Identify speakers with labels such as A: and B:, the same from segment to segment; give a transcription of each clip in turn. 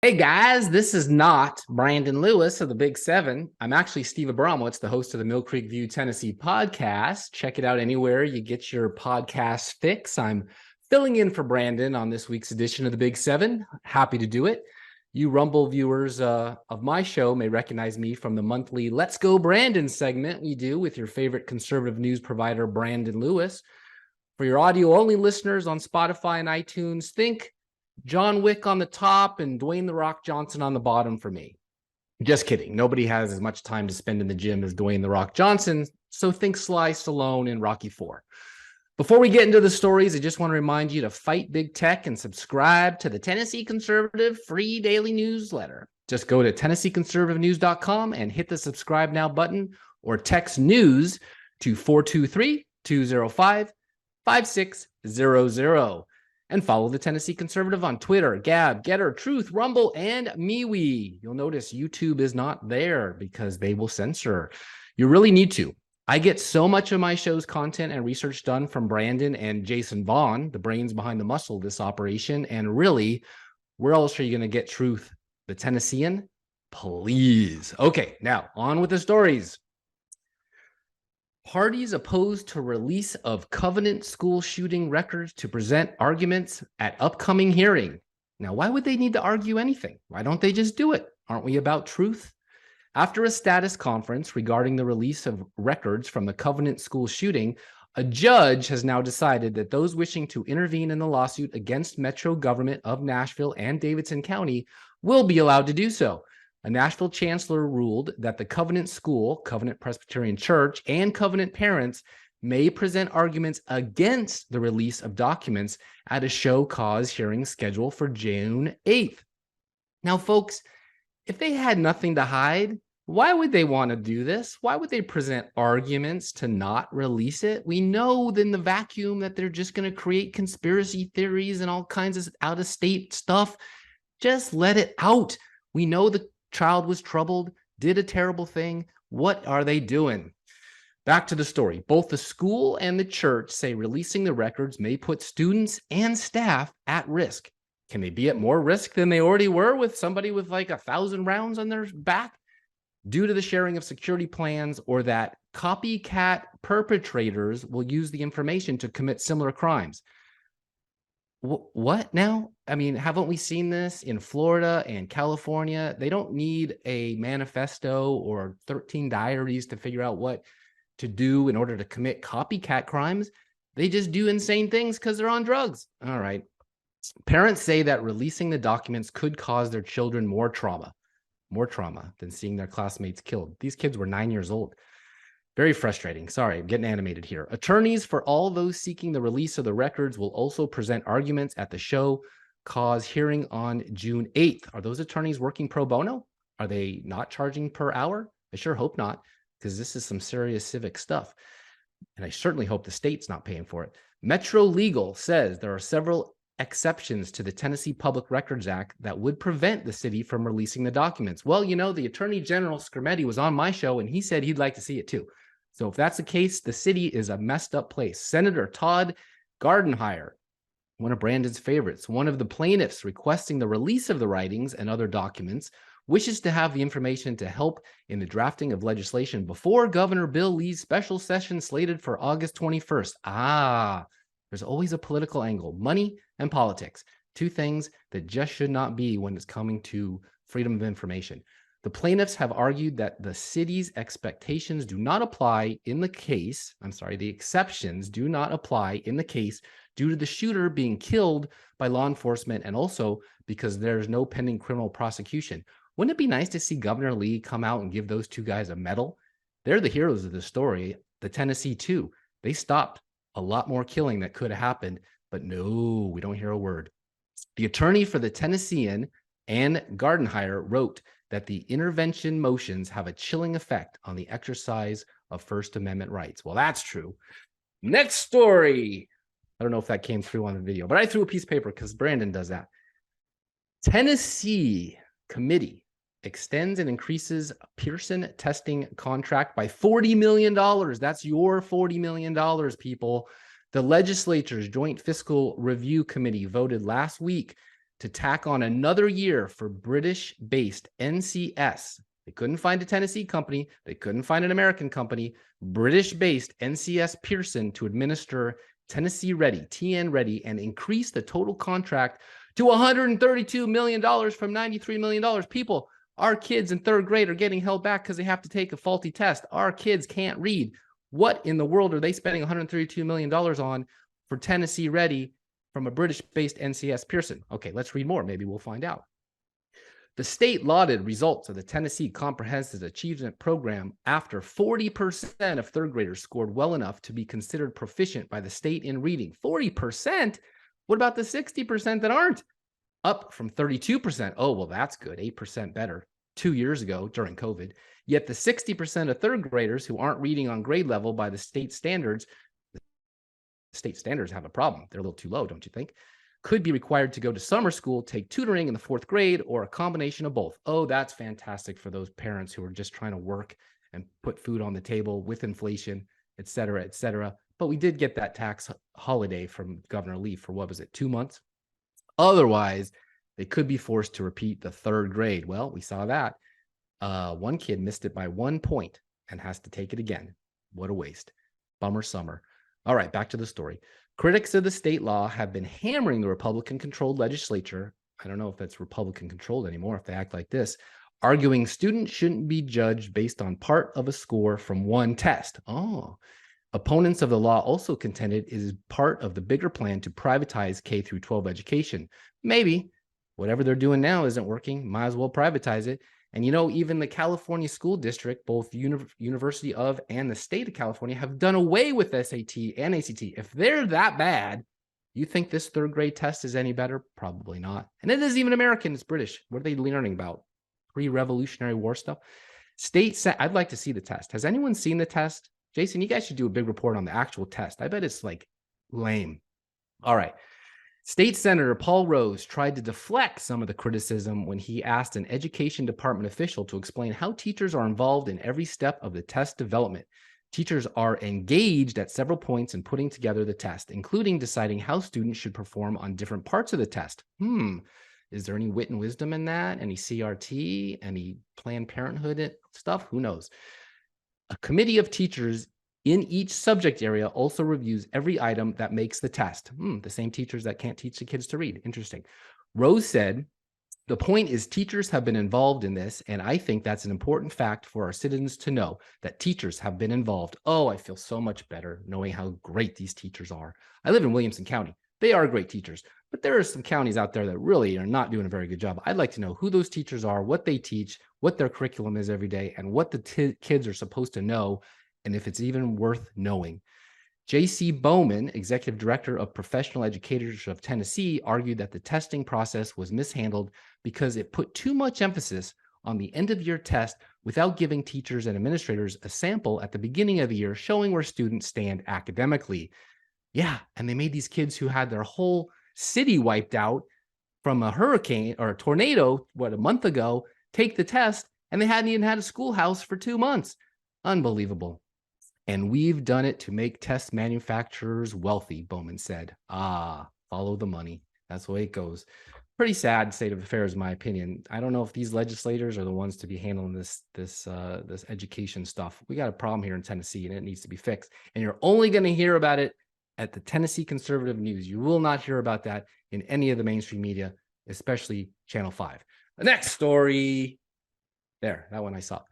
A: Hey guys, this is not Brandon Lewis of the Big Seven. I'm actually Steve Abramowicz, the host of the Mill Creek View, Tennessee podcast. Check it out anywhere you get your podcast fix. I'm filling in for Brandon on this week's edition of the Big Seven. Happy to do it. You Rumble viewers of my show may recognize me from the monthly Let's Go Brandon segment we do with your favorite conservative news provider, Brandon Lewis. For your audio-only listeners on Spotify and iTunes, think John Wick on the top and Dwayne "The Rock" Johnson on the bottom for me. Just kidding. Nobody has as much time to spend in the gym as Dwayne "The Rock" Johnson, so think Sly Stallone in Rocky IV. Before we get into the stories, I just want to remind you to fight big tech and subscribe to the Tennessee Conservative free daily newsletter. Just go to TennesseeConservativeNews.com and hit the subscribe now button or text news to 423-205-5600. And follow the Tennessee Conservative on Twitter, Gab, Getter, Truth, Rumble, and MeWe. You'll notice YouTube is not there because they will censor. You really need to. I get so much of my show's content and research done from Brandon and Jason Vaughn, the brains behind the muscle of this operation. And really, where else are you going to get truth? The Tennessean? Please. Okay, now on with the stories. Parties opposed to release of Covenant school shooting records to present arguments at upcoming hearing. Now, why would they need to argue anything? Why don't they just do it? Aren't we about truth? After a status conference regarding the release of records from the Covenant school shooting, a judge has now decided that those wishing to intervene in the lawsuit against Metro government of Nashville and Davidson County will be allowed to do so. A Nashville chancellor ruled that the Covenant School, Covenant Presbyterian Church, and Covenant parents may present arguments against the release of documents at a show cause hearing scheduled for June 8th. Now, folks, if they had nothing to hide, why would they want to do this? Why would they present arguments to not release it? We know in the vacuum that they're just going to create conspiracy theories and all kinds of out-of-state stuff. Just let it out. We know the child was troubled, did a terrible thing. What are they doing? Back to the story. Both the school and the church say releasing the records may put students and staff at risk. Can they be at more risk than they already were with somebody with like 1,000 rounds on their back? Due to the sharing of security plans, or that copycat perpetrators will use the information to commit similar crimes. What now? I mean, haven't we seen this in Florida and California? They don't need a manifesto or 13 diaries to figure out what to do in order to commit copycat crimes. They just do insane things because they're on drugs. All right. Parents say that releasing the documents could cause their children more trauma than seeing their classmates killed. These kids were 9 years old. Very frustrating. Sorry, I'm getting animated here. Attorneys for all those seeking the release of the records will also present arguments at the show cause hearing on June 8th. Are those attorneys working pro bono? Are they not charging per hour? I sure hope not, because this is some serious civic stuff. And I certainly hope the state's not paying for it. Metro Legal says there are several exceptions to the Tennessee Public Records Act that would prevent the city from releasing the documents. Well, you know, the Attorney General Skrmetti was on my show and he said he'd like to see it too. So if that's the case, the city is a messed up place. Senator Todd Gardenhire, one of Brandon's favorites, one of the plaintiffs requesting the release of the writings and other documents, wishes to have the information to help in the drafting of legislation before Governor Bill Lee's special session slated for August 21st. There's always a political angle, money and politics, two things that just should not be when it's coming to freedom of information. The plaintiffs have argued that the city's expectations do not apply in the case, the exceptions do not apply in the case due to the shooter being killed by law enforcement and also because there's no pending criminal prosecution. Wouldn't it be nice to see Governor Lee come out and give those two guys a medal? They're the heroes of the story. The Tennessee too. They stopped a lot more killing that could have happened, but no, we don't hear a word. The attorney for the Tennessean, Ann Gardenhire, wrote that the intervention motions have a chilling effect on the exercise of First Amendment rights. Well, that's true. Next story. I don't know if that came through on the video, but I threw a piece of paper because Brandon does that. Tennessee committee extends and increases Pearson testing contract by $40 million. That's your $40 million, people. The legislature's Joint Fiscal Review Committee voted last week to tack on another year for British-based NCS. They couldn't find a Tennessee company. They couldn't find an American company. British-based NCS Pearson to administer Tennessee Ready, TN Ready, and increase the total contract to $132 million from $93 million. People, our kids in third grade are getting held back because they have to take a faulty test. Our kids can't read. What in the world are they spending $132 million on for Tennessee Ready from a British-based NCS Pearson? Okay, let's read more. Maybe we'll find out. The state lauded results of the Tennessee Comprehensive Achievement Program after 40% of third graders scored well enough to be considered proficient by the state in reading. 40%? What about the 60% that aren't? Up from 32%. Oh, well, that's good. 8% better 2 years ago during COVID. Yet the 60% of third graders who aren't reading on grade level by the state standards have a problem. They're a little too low, don't you think? Could be required to go to summer school, take tutoring in the fourth grade, or a combination of both. Oh, that's fantastic for those parents who are just trying to work and put food on the table with inflation, et cetera, et cetera. But we did get that tax holiday from Governor Lee for, what was it, 2 months? Otherwise, they could be forced to repeat the third grade. Well, we saw that. One kid missed it by 1 point and has to take it again. What a waste. Bummer summer. All right, back to the story. Critics of the state law have been hammering the Republican-controlled legislature. I don't know if that's Republican-controlled anymore, if they act like this, arguing students shouldn't be judged based on part of a score from one test. Oh, opponents of the law also contended it is part of the bigger plan to privatize K through 12 education. Maybe. Whatever they're doing now isn't working. Might as well privatize it. And you know, even the California school district, both University of and the state of California, have done away with SAT and ACT. If they're that bad, you think this third grade test is any better? Probably not. And it isn't even American, it's British. What are they learning about? Pre-Revolutionary War stuff? I'd like to see the test. Has anyone seen the test? Jason, you guys should do a big report on the actual test. I bet it's like lame. All right. State Senator Paul Rose tried to deflect some of the criticism when he asked an education department official to explain how teachers are involved in every step of the test development. Teachers are engaged at several points in putting together the test, including deciding how students should perform on different parts of the test. Is there any wit and wisdom in that? Any CRT? Any Planned Parenthood stuff? Who knows? A committee of teachers in each subject area also reviews every item that makes the test. The same teachers that can't teach the kids to read. Interesting. Rose said, the point is teachers have been involved in this, and I think that's an important fact for our citizens to know, that teachers have been involved. Oh, I feel so much better knowing how great these teachers are. I live in Williamson County. They are great teachers, but there are some counties out there that really are not doing a very good job. I'd like to know who those teachers are, what they teach, what their curriculum is every day, and what the kids are supposed to know, and if it's even worth knowing. J.C. Bowman, Executive Director of Professional Educators of Tennessee, argued that the testing process was mishandled because it put too much emphasis on the end-of-year test without giving teachers and administrators a sample at the beginning of the year showing where students stand academically. Yeah, and they made these kids who had their whole city wiped out from a hurricane or a tornado, a month ago, take the test, and they hadn't even had a schoolhouse for 2 months. Unbelievable. And we've done it to make test manufacturers wealthy, Bowman said. Follow the money. That's the way it goes. Pretty sad state of affairs, in my opinion. I don't know if these legislators are the ones to be handling this education stuff. We got a problem here in Tennessee, and it needs to be fixed. And you're only going to hear about it at the Tennessee Conservative News. You will not hear about that in any of the mainstream media, especially Channel 5. The next story, there, that one I saw.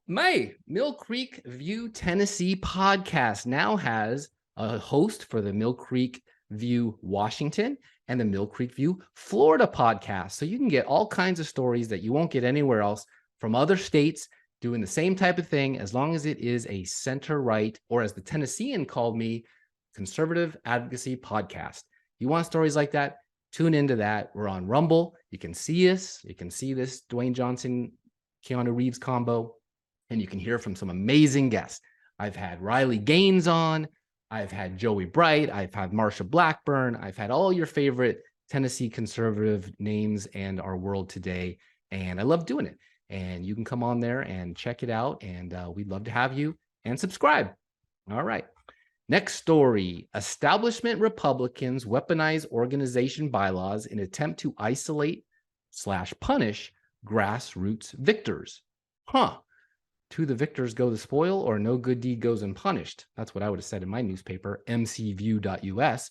A: My Mill Creek View Tennessee podcast now has a host for the Mill Creek View Washington and the Mill Creek View Florida podcast. So you can get all kinds of stories that you won't get anywhere else from other states doing the same type of thing, as long as it is a center-right, or as the Tennessean called me, conservative advocacy podcast. You want stories like that? Tune into that. We're on Rumble. You can see us. You can see this Dwayne Johnson Keanu Reeves combo, and you can hear from some amazing guests. I've had Riley Gaines on, I've had Joey Bright, I've had Marsha Blackburn, I've had all your favorite Tennessee conservative names and our world today, and I love doing it. And you can come on there and check it out, and we'd love to have you, and subscribe. All right. Next story, establishment Republicans weaponize organization bylaws in attempt to isolate/punish grassroots victors. Huh. To the victors go the spoil, or no good deed goes unpunished. That's what I would have said in my newspaper, mcview.us.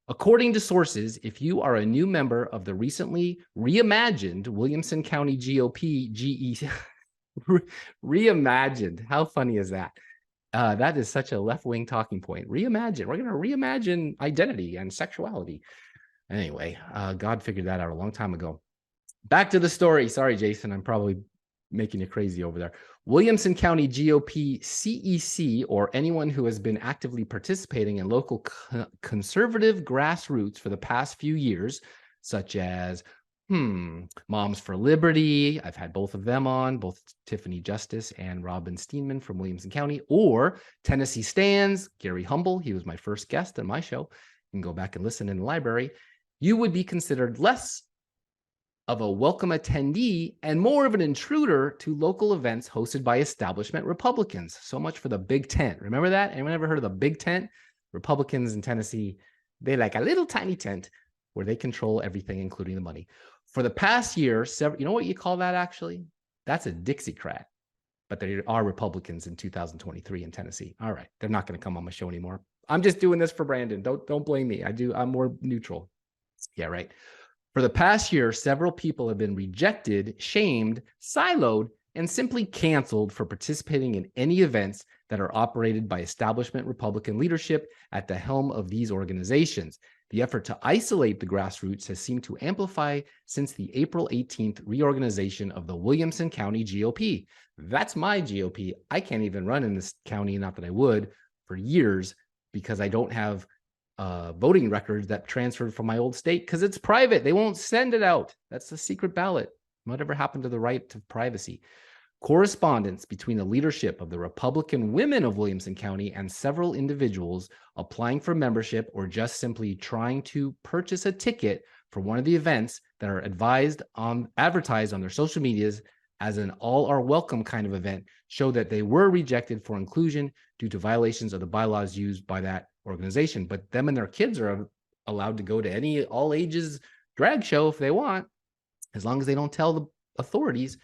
A: According to sources, if you are a new member of the recently reimagined Williamson County GOP GE reimagined, how funny is that? That is such a left-wing talking point. Reimagine. We're going to reimagine identity and sexuality. Anyway, God figured that out a long time ago. Back to the story. Sorry, Jason, I'm probably making you crazy over there. Williamson County GOP CEC, or anyone who has been actively participating in local conservative grassroots for the past few years, such as Moms for Liberty. I've had both of them on, both Tiffany Justice and Robin Steenman from Williamson County, or Tennessee Stands, Gary Humble. He was my first guest on my show. You can go back and listen in the library. You would be considered less of a welcome attendee and more of an intruder to local events hosted by establishment Republicans. So much for the Big Tent. Remember that? Anyone ever heard of the Big Tent? Republicans in Tennessee, they like a little tiny tent where they control everything, including the money. For the past year, you know what you call that actually? That's a Dixiecrat. But there are Republicans in 2023 in Tennessee. All right, they're not going to come on my show anymore. I'm just doing this for Brandon. Don't blame me. I'm more neutral. Yeah, right. For the past year, several people have been rejected, shamed, siloed, and simply canceled for participating in any events that are operated by establishment Republican leadership at the helm of these organizations. The effort to isolate the grassroots has seemed to amplify since the April 18th reorganization of the Williamson County GOP. That's my GOP. I can't even run in this county, not that I would, for years because I don't have voting records that transferred from my old state because it's private. They won't send it out. That's the secret ballot. Whatever happened to the right to privacy? Correspondence between the leadership of the Republican women of Williamson County and several individuals applying for membership or just simply trying to purchase a ticket for one of the events that are advertised on their social medias as an all are welcome kind of event show that they were rejected for inclusion due to violations of the bylaws used by that organization. But them and their kids are allowed to go to any all ages drag show if they want, as long as they don't tell the authorities.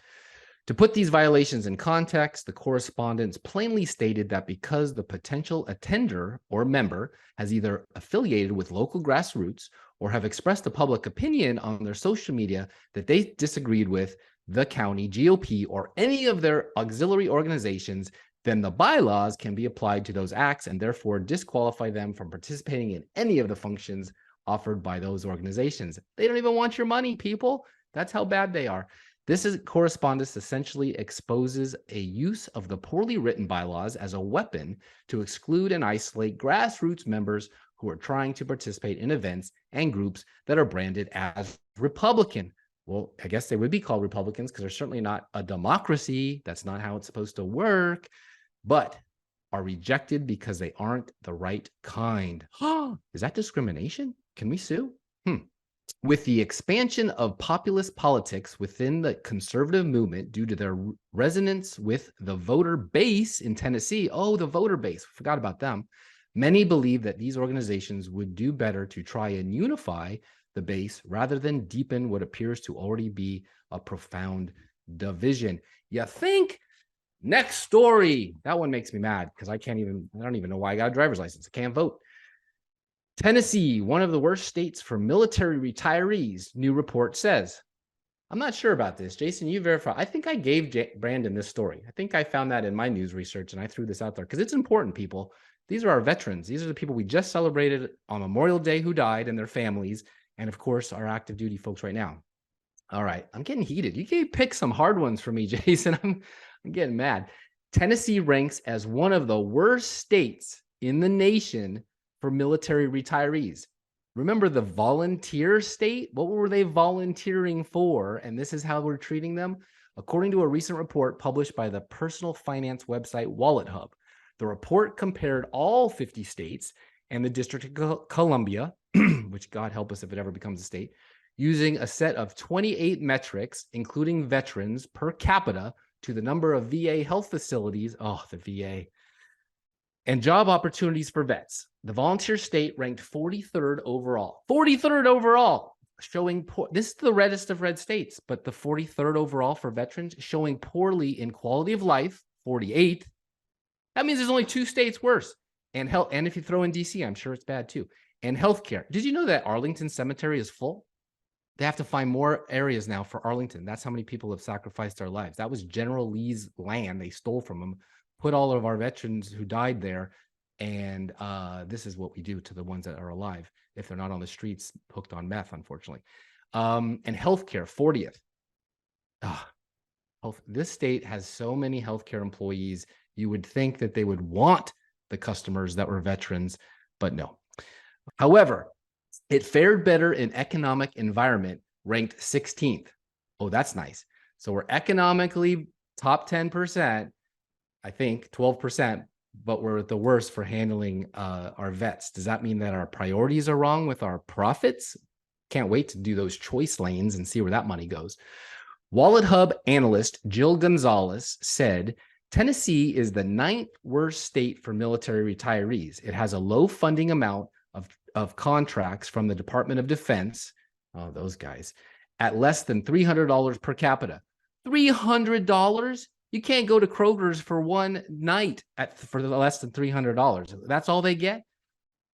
A: To put these violations in context, the correspondence plainly stated that because the potential attender or member has either affiliated with local grassroots or have expressed a public opinion on their social media that they disagreed with the county GOP or any of their auxiliary organizations, then the bylaws can be applied to those acts and therefore disqualify them from participating in any of the functions offered by those organizations. They don't even want your money, people. That's how bad they are. This correspondence essentially exposes a use of the poorly written bylaws as a weapon to exclude and isolate grassroots members who are trying to participate in events and groups that are branded as Republican. Well, I guess they would be called Republicans because they're certainly not a democracy. That's not how it's supposed to work, but are rejected because they aren't the right kind. Is that discrimination? Can we sue? With the expansion of populist politics within the conservative movement due to their resonance with the voter base in Tennessee, the voter base, forgot about them, many believe that these organizations would do better to try and unify the base rather than deepen what appears to already be a profound division. You think? Next story. That one makes me mad because I don't even know why I got a driver's license. I can't vote. Tennessee, one of the worst states for military retirees, new report says. I'm not sure about this. Jason, you verify. I think I gave Brandon this story. I think I found that in my news research and I threw this out there because it's important, people. These are our veterans. These are the people we just celebrated on Memorial Day who died and their families. And of course, our active duty folks right now. All right. I'm getting heated. You can pick some hard ones for me, Jason. I'm getting mad. Tennessee ranks as one of the worst states in the nation for military retirees. Remember the volunteer state? What were they volunteering for? And this is how we're treating them. According to a recent report published by the personal finance website Wallet Hub, the report compared all 50 states and the District of Columbia, which God help us if it ever becomes a state, using a set of 28 metrics, including veterans per capita, to the number of VA health facilities. The VA. And job opportunities for vets. The volunteer state ranked 43rd overall. 43rd overall, showing poor. This is the reddest of red states, but the 43rd overall for veterans, showing poorly in quality of life, 48th. That means there's only 2 states worse. And health, and if you throw in DC, I'm sure it's bad too. And healthcare. Did you know that Arlington Cemetery is full? They have to find more areas now for Arlington. That's how many people have sacrificed their lives. That was General Lee's land. They stole from him, put all of our veterans who died there. And this is what we do to the ones that are alive if they're not on the streets hooked on meth, unfortunately. And healthcare, 40th. This state has so many healthcare employees. You would think that they would want the customers that were veterans, but no. However, it fared better in economic environment, ranked 16th. Oh, that's nice. So we're economically top 10%, I think 12%, but we're the worst for handling our vets. Does that mean that our priorities are wrong with our profits? Can't wait to do those choice lanes and see where that money goes. Wallet Hub analyst Jill Gonzalez said, Tennessee is the 9th worst state for military retirees. It has a low funding amount of contracts from the Department of Defense, oh, those guys, at less than $300 per capita. $300? You can't go to Kroger's for one night for less than $300. That's all they get?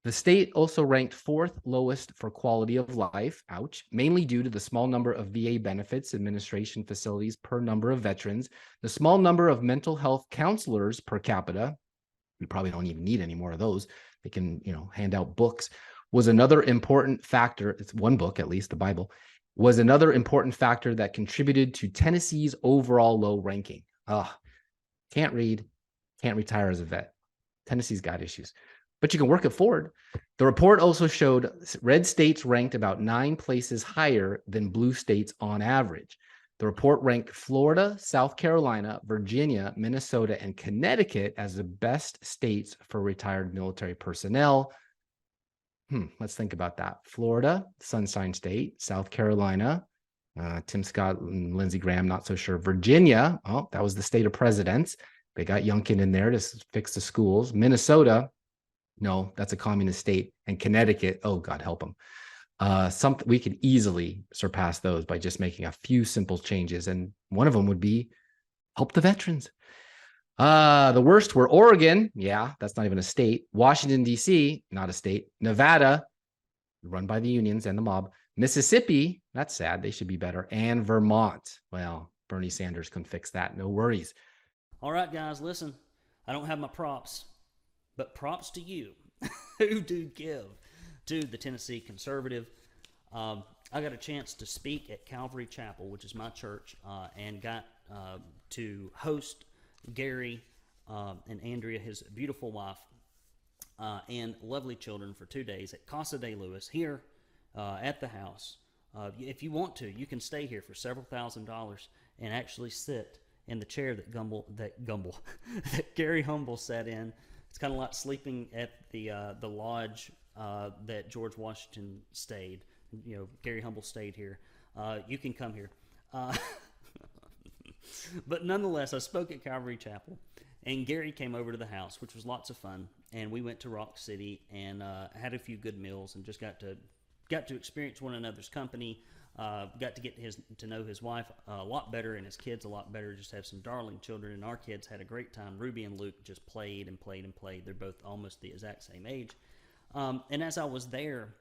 A: The state also ranked 4th lowest for quality of life, ouch, mainly due to the small number of VA benefits administration facilities per number of veterans, the small number of mental health counselors per capita. We probably don't even need any more of those. They can, hand out books, was another important factor. It's one book, at least, the Bible, was another important factor that contributed to Tennessee's overall low ranking. Can't read, can't retire as a vet. Tennessee's got issues, but you can work at Ford. The report also showed red states ranked about 9 places higher than blue states on average. The report ranked Florida, South Carolina, Virginia, Minnesota, and Connecticut as the best states for retired military personnel. Let's think about that. Florida, Sunshine State. South Carolina, Tim Scott and Lindsey Graham, not so sure. Virginia, that was the state of presidents. They got Youngkin in there to fix the schools. Minnesota, no, that's a communist state. And Connecticut, oh, God help them. We could easily surpass those by just making a few simple changes. And one of them would be help the veterans. The worst were Oregon. Yeah, that's not even a state. Washington, D.C., not a state. Nevada, run by the unions and the mob. Mississippi, that's sad. They should be better. And Vermont. Well, Bernie Sanders can fix that. No worries.
B: All right, guys, listen. I don't have my props, but props to you who do give to the Tennessee Conservative. I got a chance to speak at Calvary Chapel, which is my church, and got to host Gary and Andrea, his beautiful wife, and lovely children for 2 days at Casa de Lewis here at the house. If you want to, you can stay here for several $1,000s and actually sit in the chair that Gary Humble sat in. It's kind of like sleeping at the lodge that George Washington stayed. Gary Humble stayed here. You can come here. But nonetheless, I spoke at Calvary Chapel, and Gary came over to the house, which was lots of fun. And we went to Rock City and had a few good meals, and just got to experience one another's company. Got to get to know his wife a lot better and his kids a lot better. Just have some darling children, and our kids had a great time. Ruby and Luke just played and played and played. They're both almost the exact same age. And as I was there,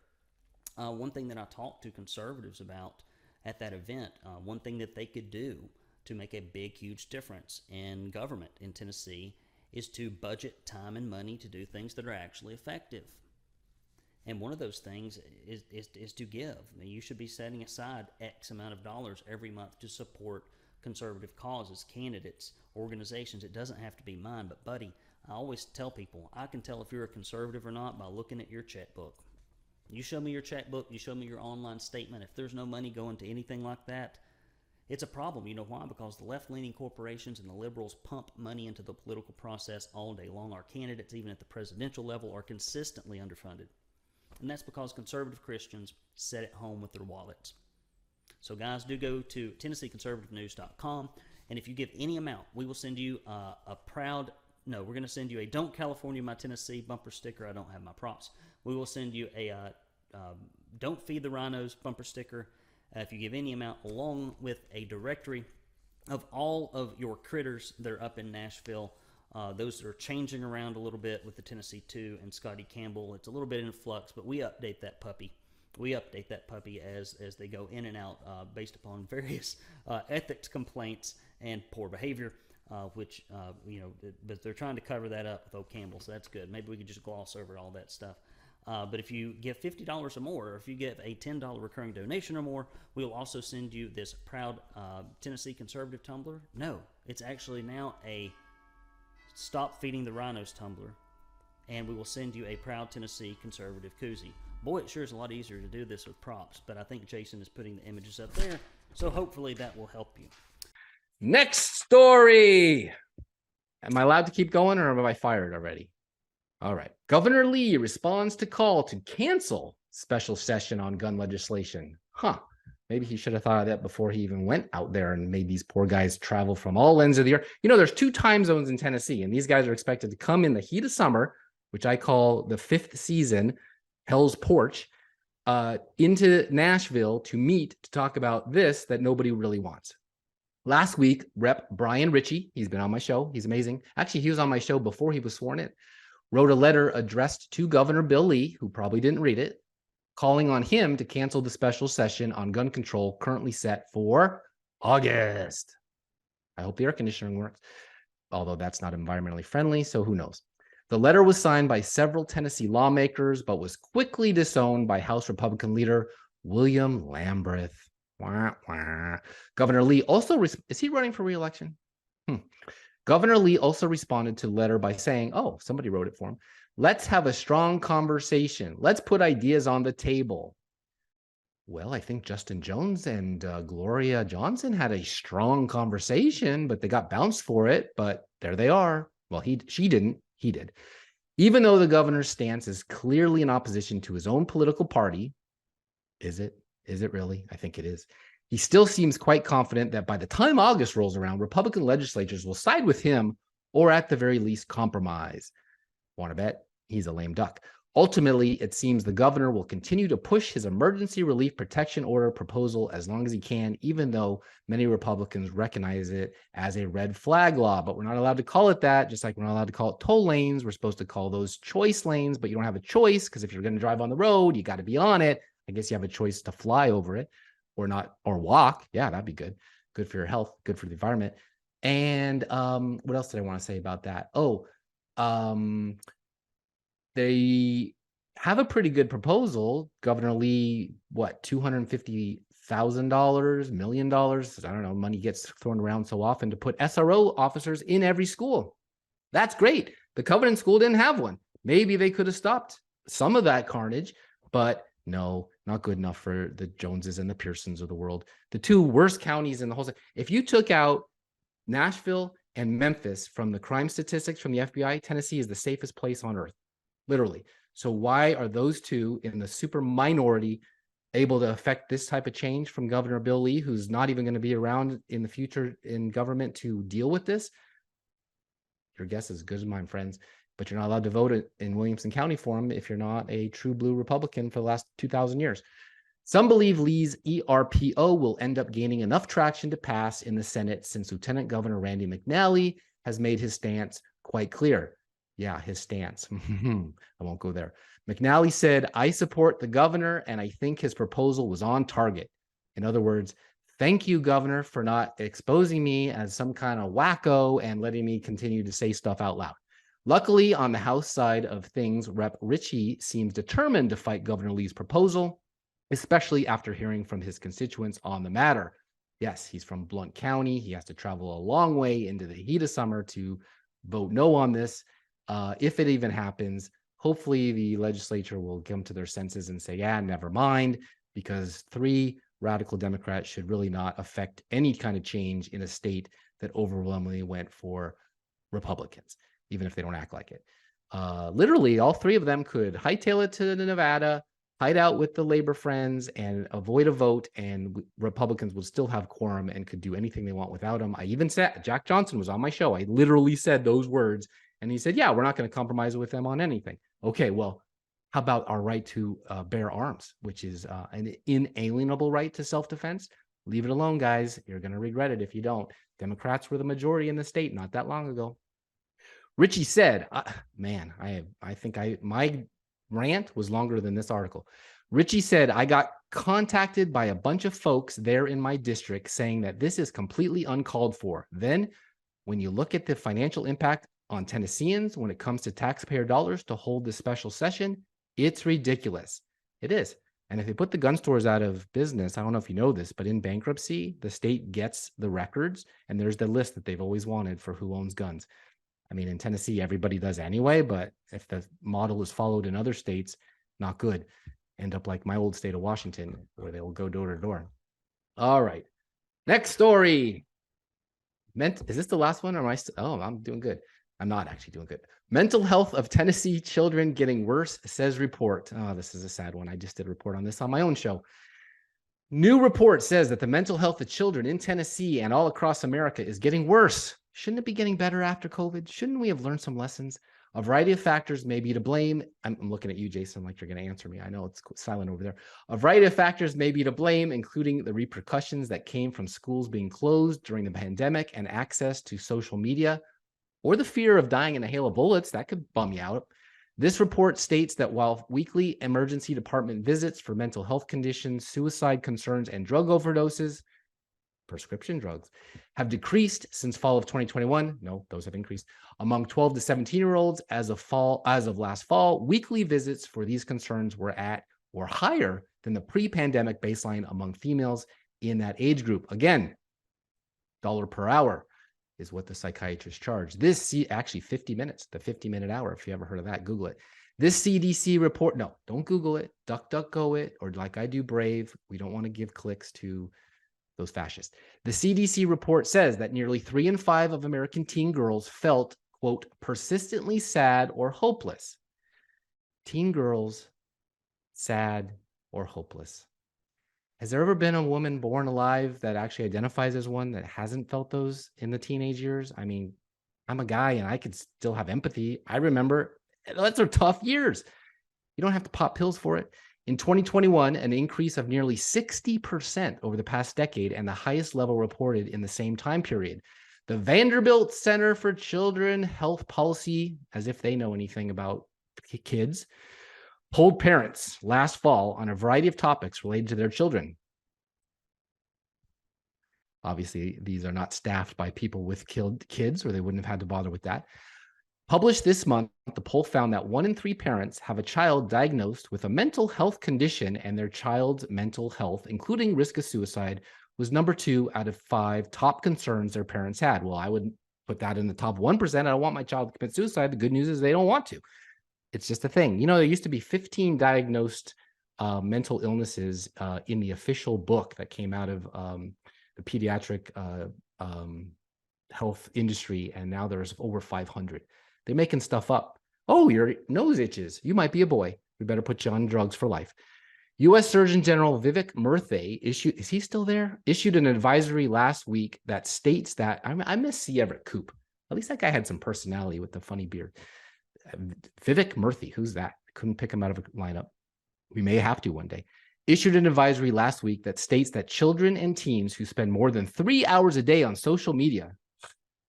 B: one thing that I talked to conservatives about at that event, one thing that they could do to make a big, huge difference in government in Tennessee is to budget time and money to do things that are actually effective. And one of those things is to give. I mean, you should be setting aside X amount of dollars every month to support conservative causes, candidates, organizations. It doesn't have to be mine, but buddy, I always tell people, I can tell if you're a conservative or not by looking at your checkbook. You show me your checkbook, you show me your online statement. If there's no money going to anything like that, it's a problem. You know why? Because the left-leaning corporations and the liberals pump money into the political process all day long. Our candidates, even at the presidential level, are consistently underfunded. And that's because conservative Christians sit at home with their wallets. So guys, do go to TennesseeConservativeNews.com, and if you give any amount, we will send you a proud No, we're going to send you a "Don't California My Tennessee" bumper sticker. I don't have my props. We will send you a "Don't Feed the Rhinos" bumper sticker if you give any amount, along with a directory of all of your critters that are up in Nashville. Those are changing around a little bit with the Tennessee 2 and Scotty Campbell. It's a little bit in flux, but we update that puppy. We update that puppy as they go in and out based upon various ethics complaints and poor behavior, which, but they're trying to cover that up with old Campbell, so that's good. Maybe we could just gloss over all that stuff. But if you give $50 or more, or if you give a $10 recurring donation or more, we will also send you this proud Tennessee Conservative tumbler. No, it's actually now a "Stop Feeding the Rhinos" tumbler, and we will send you a proud Tennessee Conservative koozie. Boy, it sure is a lot easier to do this with props, but I think Jason is putting the images up there, so hopefully that will help you.
A: Next story. Am I allowed to keep going, or am I fired already? All right. Governor Lee responds to call to cancel special session on gun legislation. Maybe he should have thought of that before he even went out there and made these poor guys travel from all ends of the earth. There's 2 time zones in Tennessee, and these guys are expected to come in the heat of summer, which I call the 5th season, Hell's Porch, into Nashville to meet to talk about this that nobody really wants. Last week, Rep. Brian Ritchie, he's been on my show. He's amazing. Actually, he was on my show before he was sworn in. Wrote a letter addressed to Governor Bill Lee, who probably didn't read it, calling on him to cancel the special session on gun control currently set for August. I hope the air conditioning works, although that's not environmentally friendly, so who knows. The letter was signed by several Tennessee lawmakers, but was quickly disowned by House Republican leader William Lamberth. Wah, wah. Governor Lee also, is he running for re-election? Governor Lee also responded to the letter by saying, somebody wrote it for him. Let's have a strong conversation. Let's put ideas on the table. Well, I think Justin Jones and Gloria Johnson had a strong conversation, but they got bounced for it. But there they are. Well, she didn't. He did. Even though the governor's stance is clearly in opposition to his own political party, is it? Is it really? I think it is. He still seems quite confident that by the time August rolls around, Republican legislatures will side with him or at the very least compromise. Want to bet? He's a lame duck. Ultimately, it seems the governor will continue to push his emergency relief protection order proposal as long as he can, even though many Republicans recognize it as a red flag law. But we're not allowed to call it that, just like we're not allowed to call it toll lanes. We're supposed to call those choice lanes, but you don't have a choice because if you're going to drive on the road, you got to be on it. I guess you have a choice to fly over it or not, or walk. Yeah, that'd be good. Good for your health, good for the environment. And what else did I want to say about that? They have a pretty good proposal. Governor Lee, $250,000, $1 million? I don't know. Money gets thrown around so often to put SRO officers in every school. That's great. The Covenant School didn't have one. Maybe they could have stopped some of that carnage, but no, not good enough for the Joneses and the Pearsons of the world. The 2 worst counties in the whole state. If you took out Nashville and Memphis from the crime statistics from the FBI, Tennessee is the safest place on earth. Literally. So why are those 2 in the super minority able to affect this type of change from Governor Bill Lee, who's not even going to be around in the future in government to deal with this? Your guess is as good as mine, friends. But you're not allowed to vote in Williamson County for him if you're not a true blue Republican for the last 2,000 years. Some believe Lee's ERPO will end up gaining enough traction to pass in the Senate since Lieutenant Governor Randy McNally has made his stance quite clear. Yeah, his stance. I won't go there. McNally said, I support the governor, and I think his proposal was on target. In other words, thank you, Governor, for not exposing me as some kind of wacko and letting me continue to say stuff out loud. Luckily, on the House side of things, Rep. Ritchie seems determined to fight Governor Lee's proposal, especially after hearing from his constituents on the matter. Yes, he's from Blount County. He has to travel a long way into the heat of summer to vote no on this. If it even happens, hopefully the legislature will come to their senses and say, yeah, never mind, because 3 radical Democrats should really not affect any kind of change in a state that overwhelmingly went for Republicans, even if they don't act like it. Literally, all 3 of them could hightail it to Nevada, hide out with the labor friends, and avoid a vote, and Republicans would still have quorum and could do anything they want without him. I even said, Jack Johnson was on my show. I literally said those words And he said, yeah, we're not going to compromise with them on anything. Okay, well, how about our right to bear arms, which is an inalienable right to self-defense? Leave it alone, guys. You're going to regret it if you don't. Democrats were the majority in the state not that long ago. Richie said, man, I think my rant was longer than this article. Richie said, I got contacted by a bunch of folks there in my district saying that this is completely uncalled for. Then when you look at the financial impact on Tennesseans when it comes to taxpayer dollars to hold this special session, it's ridiculous. It is. And if they put the gun stores out of business, I don't know if you know this, but in bankruptcy, the state gets the records and there's the list that they've always wanted for who owns guns. I mean, in Tennessee, everybody does anyway, but if the model is followed in other states, not good. End up like my old state of Washington, where they will go door to door. All right. Next story. Is this the last one? Or am I still? Oh, I'm doing good. I'm not actually doing good. Mental health of Tennessee children getting worse, says report. Oh, this is a sad one. I just did a report on this on my own show. New report says that the mental health of children in Tennessee and all across America is getting worse. Shouldn't it be getting better after COVID? Shouldn't we have learned some lessons? A variety of factors may be to blame. I'm looking at you, Jason, like you're going to answer me. I know it's silent over there. A variety of factors may be to blame, including the repercussions that came from schools being closed during the pandemic and access to social media, or the fear of dying in a hail of bullets. That could bum you out. This report states that while weekly emergency department visits for mental health conditions, suicide concerns, and drug overdoses, prescription drugs, have decreased since fall of 2021. No, those have increased. Among 12 to 17-year-olds as of last fall, weekly visits for these concerns were at or higher than the pre-pandemic baseline among females in that age group. Again, dollar per hour is what the psychiatrists charge. This actually 50 minutes, the 50-minute hour. If you ever heard of that, Google it. This CDC report, no, don't Google it, DuckDuckGo it, or like I do Brave. We don't want to give clicks to those fascists. The CDC report says that nearly 3 in 5 of American teen girls felt, quote, persistently sad or hopeless. Teen girls, sad or hopeless. Has there ever been a woman born alive that actually identifies as one that hasn't felt those in the teenage years? I mean, I'm a guy and I could still have empathy. I remember those are tough years. You don't have to pop pills for it. In 2021, an increase of nearly 60% over the past decade and the highest level reported in the same time period. The Vanderbilt Center for Children Health Policy, as if they know anything about kids, polled parents last fall on a variety of topics related to their children. Obviously, these are not staffed by people with killed kids, or they wouldn't have had to bother with that. Published this month, the poll found that 1 in 3 parents have a child diagnosed with a mental health condition, and their child's mental health, including risk of suicide, was number 2 out of 5 top concerns their parents had. Well, I would put that in the top 1%. I don't want my child to commit suicide. The good news is they don't want to. It's just a thing. You know, there used to be 15 diagnosed mental illnesses in the official book that came out of the pediatric health industry, and now there's over 500. They're making stuff up. Oh, your nose itches. You might be a boy. We better put you on drugs for life. U.S. Surgeon General Vivek Murthy is he still there? Issued an advisory last week that states that, I miss C. Everett Koop. At least that guy had some personality with the funny beard. Vivek Murthy, who's that? Couldn't pick him out of a lineup. We may have to one day. Issued an advisory last week that states that children and teens who spend more than 3 hours a day on social media,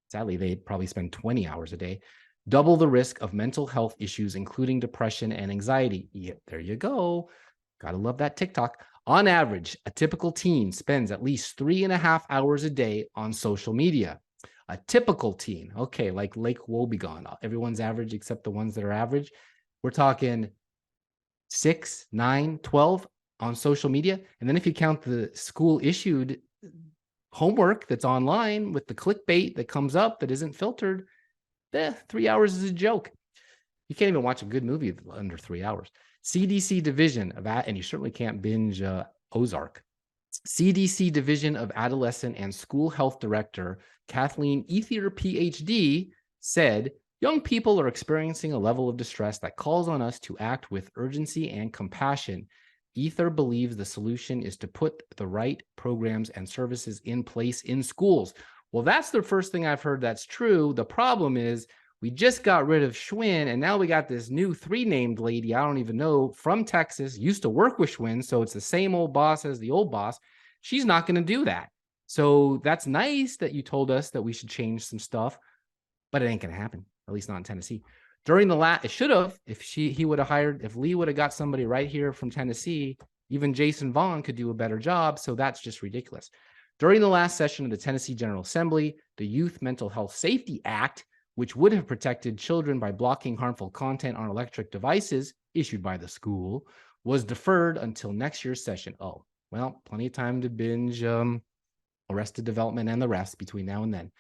A: sadly, they probably spend 20 hours a day, double the risk of mental health issues, including depression and anxiety. Yeah, there you go. Gotta love that TikTok. On average, a typical teen spends at least 3.5 hours a day on social media. A typical teen, okay, like Lake Wobegon, everyone's average except the ones that are average. We're talking 6, 9, 12 on social media. And then if you count the school issued homework that's online with the clickbait that comes up that isn't filtered, 3 hours is a joke. You can't even watch a good movie under 3 hours. CDC Division of and you certainly can't binge Ozark. CDC Division of Adolescent and School Health Director Kathleen Ether, PhD, said, young people are experiencing a level of distress that calls on us to act with urgency and compassion. Ether believes the solution is to put the right programs and services in place in schools. Well, that's the first thing I've heard that's true. The problem is We just got rid of Schwinn, and now we got this new 3-named lady, I don't even know, from Texas, used to work with Schwinn, so it's the same old boss as the old boss. She's not going to do that. So that's nice that you told us that we should change some stuff, but it ain't going to happen, at least not in Tennessee. During the last, it should have, if he would have hired, if Lee would have got somebody right here from Tennessee, even Jason Vaughn could do a better job. So that's just ridiculous. During the last session of the Tennessee General Assembly, the Youth Mental Health Safety Act, which would have protected children by blocking harmful content on electric devices issued by the school, was deferred until next year's session. Oh, well, plenty of time to binge Arrested Development and the rest between now and then.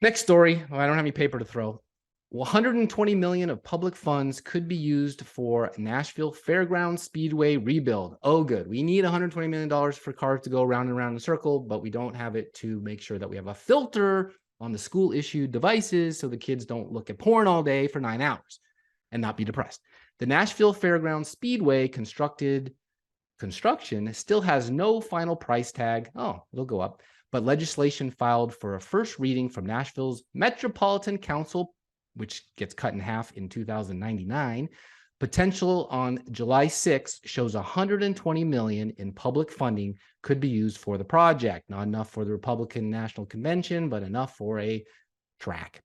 A: Next story. I don't have any paper to throw. 120 million of public funds could be used for Nashville Fairground Speedway rebuild. Oh, good. We need $120 million for cars to go around and around in a circle, but we don't have it to make sure that we have a filter on the school issued devices so the kids don't look at porn all day for 9 hours and not be depressed. The Nashville Fairground Speedway construction still has no final price tag. Oh, it'll go up. But legislation filed for a first reading from Nashville's Metropolitan Council, which gets cut in half in 2099, potential on July 6th shows 120 million in public funding could be used for the project. Not enough for the Republican National Convention, but enough for a track.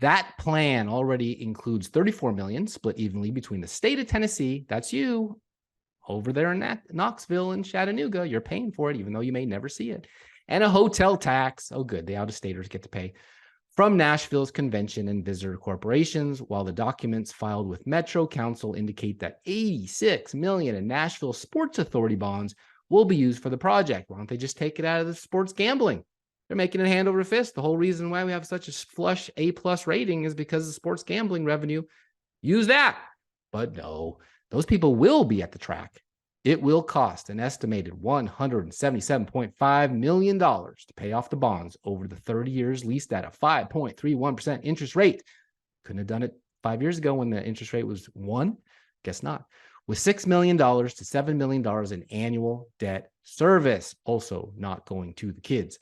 A: That plan already includes 34 million split evenly between the state of Tennessee, that's you, over there in Knoxville and Chattanooga, you're paying for it, even though you may never see it, and a hotel tax. Oh, good, the out-of-staters get to pay from Nashville's convention and visitor corporations, while the documents filed with Metro Council indicate that 86 million in Nashville Sports Authority bonds will be used for the project. Why don't they just take it out of the sports gambling? They're making it hand over fist. The whole reason why we have such a flush A+ rating is because of sports gambling revenue. Use that. But no, those people will be at the track. It will cost an estimated $177.5 million to pay off the bonds over the 30 years leased at a 5.31% interest rate. Couldn't have done it 5 years ago when the interest rate was 1. Guess not. With $6 million to $7 million in annual debt service, also not going to the kids.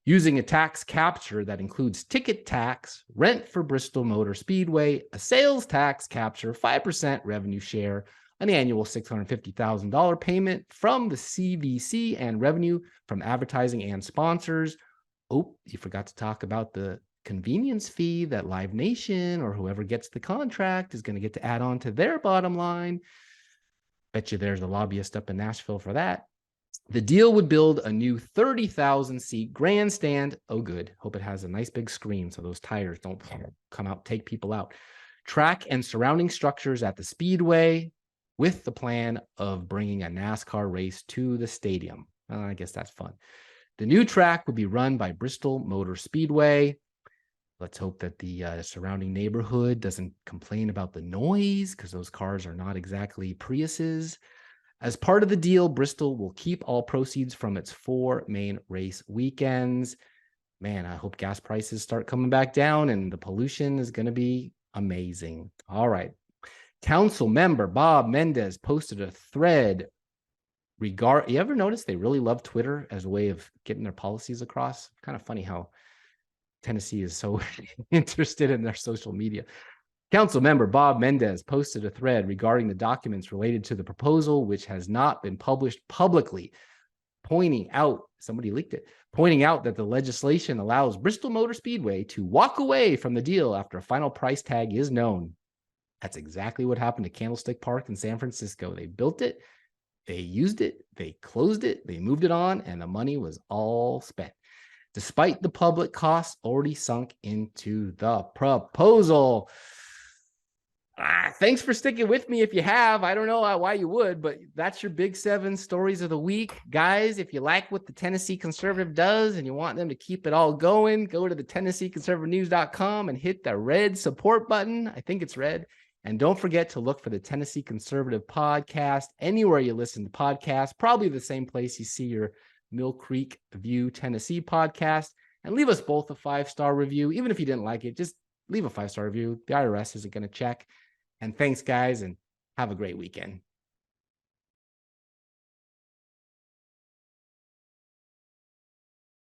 A: Using a tax capture that includes ticket tax, rent for Bristol Motor Speedway, a sales tax capture, 5% revenue share, an annual $650,000 payment from the CVC, and revenue from advertising and sponsors. Oh, you forgot to talk about the convenience fee that Live Nation or whoever gets the contract is going to get to add on to their bottom line. Bet you there's a lobbyist up in Nashville for that. The deal would build a new 30,000-seat grandstand. Oh, good. Hope it has a nice big screen so those tires don't come out, take people out. Track and surrounding structures at the Speedway, with the plan of bringing a NASCAR race to the stadium. I guess that's fun. The new track would be run by Bristol Motor Speedway. Let's hope that the surrounding neighborhood doesn't complain about the noise, because those cars are not exactly Priuses. As part of the deal, Bristol will keep all proceeds from its 4 main race weekends. Man, I hope gas prices start coming back down and the pollution is going to be amazing. All right. Council member Bob Mendez posted a thread you ever notice they really love Twitter as a way of getting their policies across? Kind of funny how Tennessee is so interested in their social media. Council member Bob Mendez posted a thread regarding the documents related to the proposal, which has not been published publicly, pointing out that the legislation allows Bristol Motor Speedway to walk away from the deal after a final price tag is known. That's exactly what happened to Candlestick Park in San Francisco. They built it, they used it, they closed it, they moved it on, and the money was all spent, despite the public costs already sunk into the proposal. Thanks for sticking with me if you have. I don't know why you would, but that's your Big 7 stories of the week. Guys, if you like what the Tennessee Conservative does and you want them to keep it all going, go to the TennesseeConservativeNews.com and hit the red support button. I think it's red. And don't forget to look for the Tennessee Conservative podcast anywhere you listen to podcasts, probably the same place you see your Mill Creek View Tennessee podcast. And leave us both a 5-star review. Even if you didn't like it, just leave a 5-star review. The IRS isn't going to check. And thanks, guys, and have a great weekend.